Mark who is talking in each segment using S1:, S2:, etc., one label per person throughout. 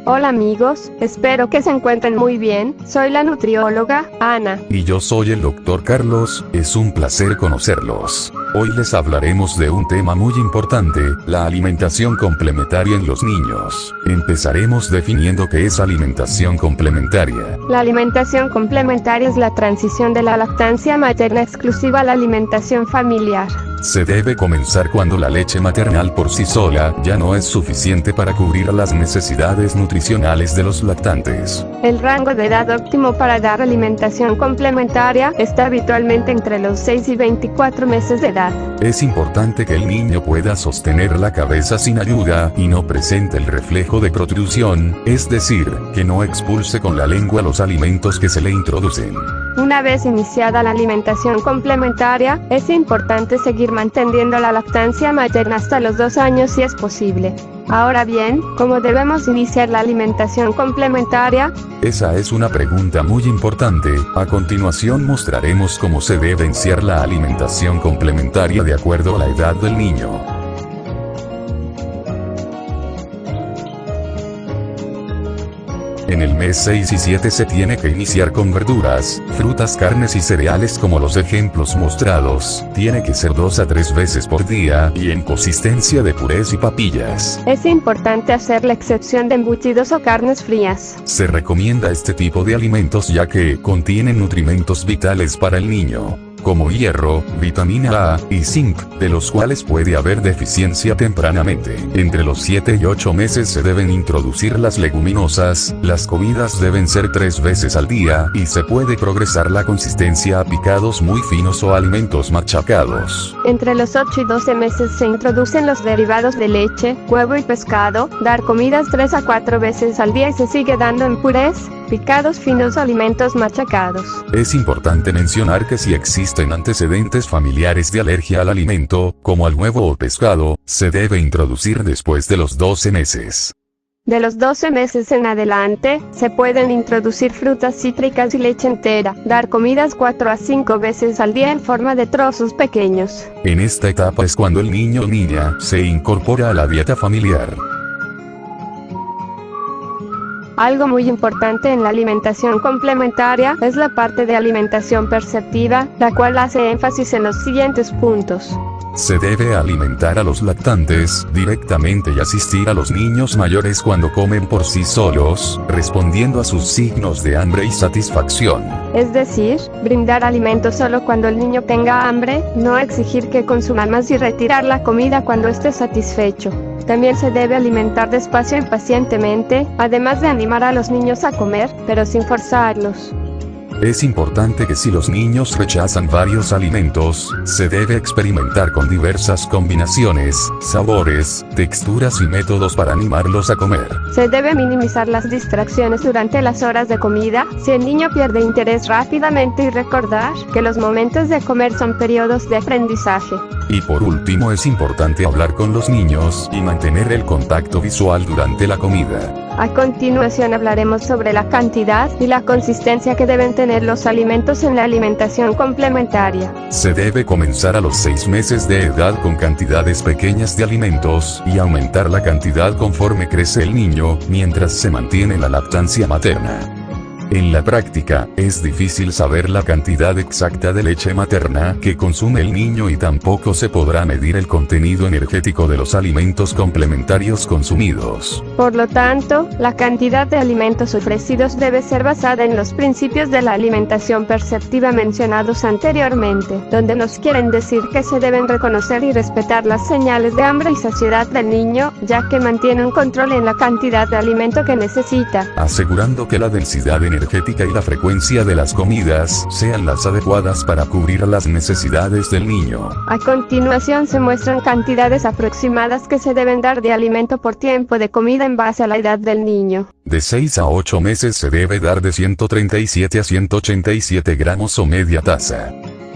S1: Hola amigos, espero que se encuentren muy bien. Soy la nutrióloga, Ana.
S2: Y yo soy el Dr. Carlos, es un placer conocerlos. Hoy les hablaremos de un tema muy importante, la alimentación complementaria en los niños. Empezaremos definiendo qué es alimentación complementaria.
S1: La alimentación complementaria es la transición de la lactancia materna exclusiva a la alimentación familiar.
S2: Se debe comenzar cuando la leche maternal por sí sola ya no es suficiente para cubrir las necesidades nutricionales de los lactantes.
S1: El rango de edad óptimo para dar alimentación complementaria está habitualmente entre los 6 y 24 meses de edad.
S2: Es importante que el niño pueda sostener la cabeza sin ayuda y no presente el reflejo de protrusión, es decir, que no expulse con la lengua los alimentos que se le introducen.
S1: Una vez iniciada la alimentación complementaria, es importante seguir manteniendo la lactancia materna hasta los 2 años si es posible. Ahora bien, ¿cómo debemos iniciar la alimentación complementaria?
S2: Esa es una pregunta muy importante. A continuación mostraremos cómo se debe iniciar la alimentación complementaria de acuerdo a la edad del niño. En el mes 6 y 7 se tiene que iniciar con verduras, frutas, carnes y cereales como los ejemplos mostrados. Tiene que ser 2 a 3 veces por día y en consistencia de purés y papillas.
S1: Es importante hacer la excepción de embutidos o carnes frías.
S2: Se recomienda este tipo de alimentos ya que contienen nutrimentos vitales para el niño, como hierro, vitamina A y zinc, de los cuales puede haber deficiencia tempranamente. Entre los 7 y 8 meses se deben introducir las leguminosas, las comidas deben ser 3 veces al día y se puede progresar la consistencia a picados muy finos o alimentos machacados.
S1: Entre los 8 y 12 meses se introducen los derivados de leche, huevo y pescado, dar comidas 3 a 4 veces al día y se sigue dando en purés, picados finos o alimentos machacados.
S2: Es importante mencionar que si existen antecedentes familiares de alergia al alimento, como al huevo o pescado, se debe introducir después de los 12 meses.
S1: De los 12 meses en adelante, se pueden introducir frutas cítricas y leche entera, dar comidas 4 a 5 veces al día en forma de trozos pequeños.
S2: En esta etapa es cuando el niño o niña se incorpora a la dieta familiar.
S1: Algo muy importante en la alimentación complementaria es la parte de alimentación perceptiva, la cual hace énfasis en los siguientes puntos.
S2: Se debe alimentar a los lactantes directamente y asistir a los niños mayores cuando comen por sí solos, respondiendo a sus signos de hambre y satisfacción.
S1: Es decir, brindar alimento solo cuando el niño tenga hambre, no exigir que consuma más y retirar la comida cuando esté satisfecho. También se debe alimentar despacio y pacientemente, además de animar a los niños a comer, pero sin forzarlos.
S2: Es importante que si los niños rechazan varios alimentos, se debe experimentar con diversas combinaciones, sabores, texturas y métodos para animarlos a comer.
S1: Se debe minimizar las distracciones durante las horas de comida, si el niño pierde interés rápidamente y recordar que los momentos de comer son periodos de aprendizaje.
S2: Y por último es importante hablar con los niños y mantener el contacto visual durante la comida.
S1: A continuación hablaremos sobre la cantidad y la consistencia que deben tener los alimentos en la alimentación complementaria.
S2: Se debe comenzar a los 6 meses de edad con cantidades pequeñas de alimentos y aumentar la cantidad conforme crece el niño, mientras se mantiene la lactancia materna. En la práctica, es difícil saber la cantidad exacta de leche materna que consume el niño y tampoco se podrá medir el contenido energético de los alimentos complementarios consumidos.
S1: Por lo tanto, la cantidad de alimentos ofrecidos debe ser basada en los principios de la alimentación perceptiva mencionados anteriormente, donde nos quieren decir que se deben reconocer y respetar las señales de hambre y saciedad del niño, ya que mantiene un control en la cantidad de alimento que necesita,
S2: asegurando que la densidad energética y la frecuencia de las comidas sean las adecuadas para cubrir las necesidades del niño.
S1: A continuación se muestran cantidades aproximadas que se deben dar de alimento por tiempo de comida en base a la edad del niño.
S2: De 6 a 8 meses se debe dar de 137 a 187 gramos o media taza.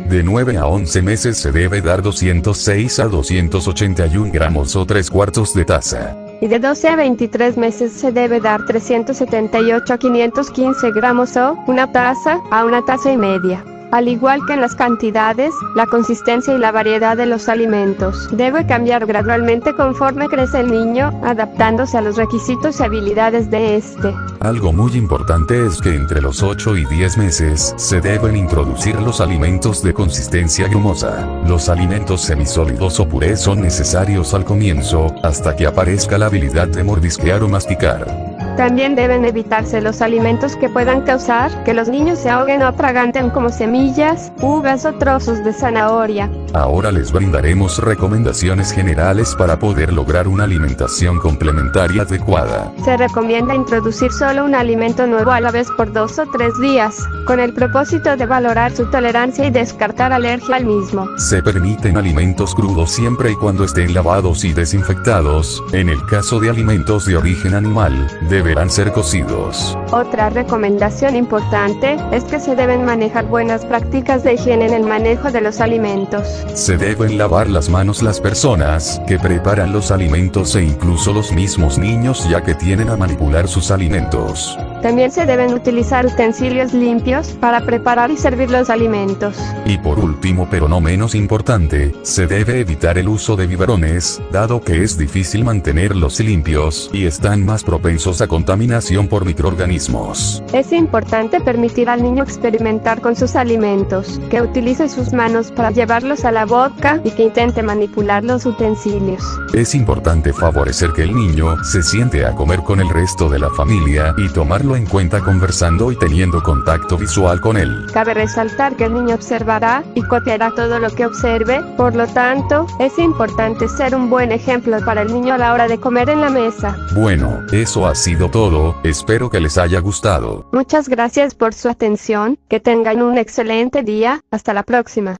S2: De 9 a 11 meses se debe dar 206 a 281 gramos o 3/4 de taza.
S1: Y de 12 a 23 meses se debe dar 378 a 515 gramos o una taza a una taza y media. Al igual que en las cantidades, la consistencia y la variedad de los alimentos debe cambiar gradualmente conforme crece el niño, adaptándose a los requisitos y habilidades de este.
S2: Algo muy importante es que entre los 8 y 10 meses se deben introducir los alimentos de consistencia grumosa. Los alimentos semisólidos o purés son necesarios al comienzo, hasta que aparezca la habilidad de mordisquear o masticar.
S1: También deben evitarse los alimentos que puedan causar que los niños se ahoguen o atraganten, como semillas, uvas o trozos de zanahoria.
S2: Ahora les brindaremos recomendaciones generales para poder lograr una alimentación complementaria adecuada.
S1: Se recomienda introducir solo un alimento nuevo a la vez por 2 o 3 días, con el propósito de valorar su tolerancia y descartar alergia al mismo.
S2: Se permiten alimentos crudos siempre y cuando estén lavados y desinfectados. En el caso de alimentos de origen animal, deberán ser cocidos.
S1: Otra recomendación importante es que se deben manejar buenas prácticas de higiene en el manejo de los alimentos.
S2: Se deben lavar las manos las personas que preparan los alimentos e incluso los mismos niños, ya que tienen a manipular sus alimentos.
S1: También se deben utilizar utensilios limpios para preparar y servir los alimentos.
S2: Y por último, pero no menos importante, se debe evitar el uso de biberones, dado que es difícil mantenerlos limpios y están más propensos a contaminación por microorganismos.
S1: Es importante permitir al niño experimentar con sus alimentos, que utilice sus manos para llevarlos a la boca y que intente manipular los utensilios.
S2: Es importante favorecer que el niño se siente a comer con el resto de la familia y tomarlo en cuenta conversando y teniendo contacto visual con él.
S1: Cabe resaltar que el niño observará y copiará todo lo que observe, por lo tanto, es importante ser un buen ejemplo para el niño a la hora de comer en la mesa.
S2: Bueno, eso ha sido todo, espero que les haya gustado.
S1: Muchas gracias por su atención, que tengan un excelente día, hasta la próxima.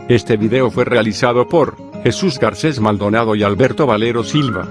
S3: Este video fue realizado por Jesús Garcés Maldonado y Alberto Valero Silva.